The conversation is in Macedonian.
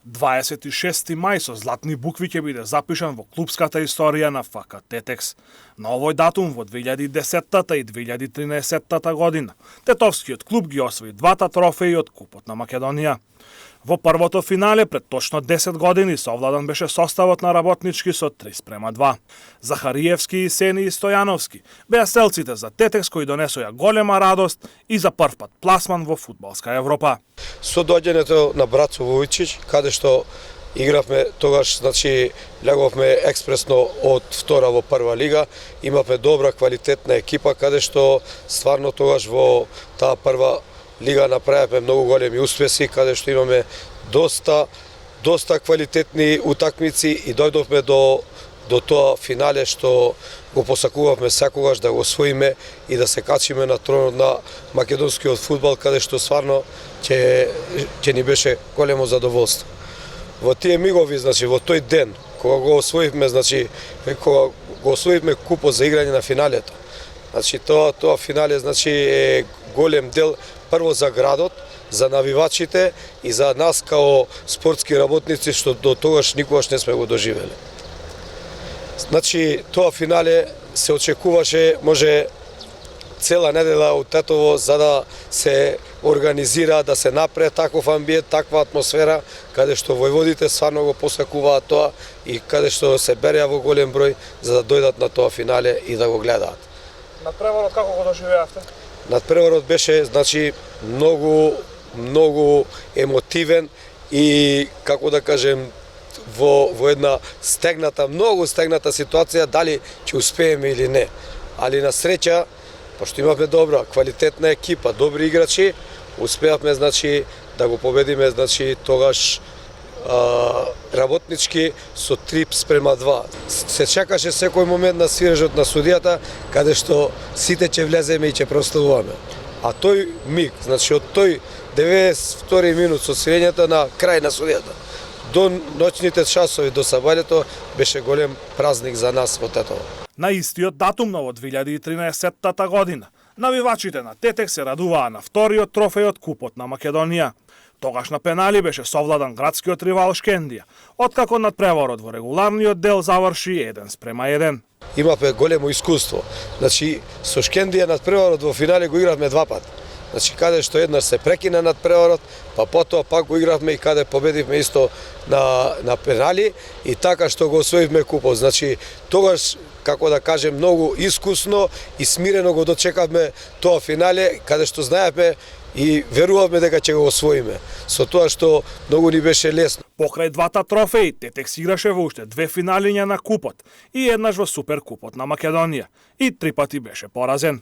26. мај со златни букви ќе биде запишан во клупската историја на ФК Тетекс. На овој датум во 2010 и 2013 година тетовскиот клуб ги освои двата трофеи од Купот на Македонија. Во првото финале пред точно 10 години совладан беше составот на Работнички со 3:2. Захариевски и Сени Стојановски беа селците за Тетекс кои донесоја голема радост и за прв пат пласман во фудбалска Европа. Со доаѓањето на Братцо Вујчич, каде што игравме тогаш, значи леговме експресно од втора во прва лига, имавме добра квалитетна екипа каде што стварно тогаш во таа прва лига направивме многу големи успеси, каде што имаме доста квалитетни утакмици и дојдовме до тоа финале што го посакувавме секогаш да го освоиме и да се качиме на тронот на македонскиот фудбал, каде што стварно ќе ни беше големо задоволство. Во тие мигови, значи во тој ден кога го освоивме, значи кога го освоивме купот за играње на финалето. Значи тоа финале, значи е голем дел прво за градот, за навивачите и за нас као спортски работници што до тогаш никогаш не сме го доживеле. Значи тоа финале се очекуваше може цела недела од Тетово за да се организира, да се направи таков амбиент, таква атмосфера, каде што војводите стварно го посакуваат тоа и каде што се береа во голем број за да дојдат на тоа финале и да го гледаат. Надпреварот како го доживеавте? Надпреварот беше, значи, многу емотивен и, како да кажем, во една многу стегната ситуација, дали ќе успееме или не. Али на среќа, пошто имавме добра, квалитетна екипа, добри играчи, успеавме, значи, да го победиме, значи, тогаш Работнички со 3:2. Се чекаше секој момент на свирежот на судијата, каде што сите ќе влеземе и ќе прославуваме. А тој миг, значи од тој 92 минут со свирењето на крај на судијата до ноќните часови до сабањето беше голем празник за нас во Тетово. На истиот датум во 2013 година навивачите на Тетекс се радуваа на вториот трофеј од Купот на Македонија. Тогаш на пенали беше совладан градскиот ривал Шкендија, откако надпреварот во регуларниот дел заврши 1:1. Имавме големо искуство. Значи со Шкендија надпреварот во финале го игравме два пат. Значи каде што еднаш се прекина надпреварот, па потоа пак го игравме и каде победивме исто на пенали и така што го освоивме купот. Значи тогаш, како да кажем, многу искусно и смирено го дочекавме тоа финале, каде што знаевме и верувавме дека ќе го освоиме. Со тоа што многу ни беше лесно. Покрај двата трофеи, Тетекс играше во уште две финалиња на Купот и еднаш во Суперкупот на Македонија и 3 пати беше поразен.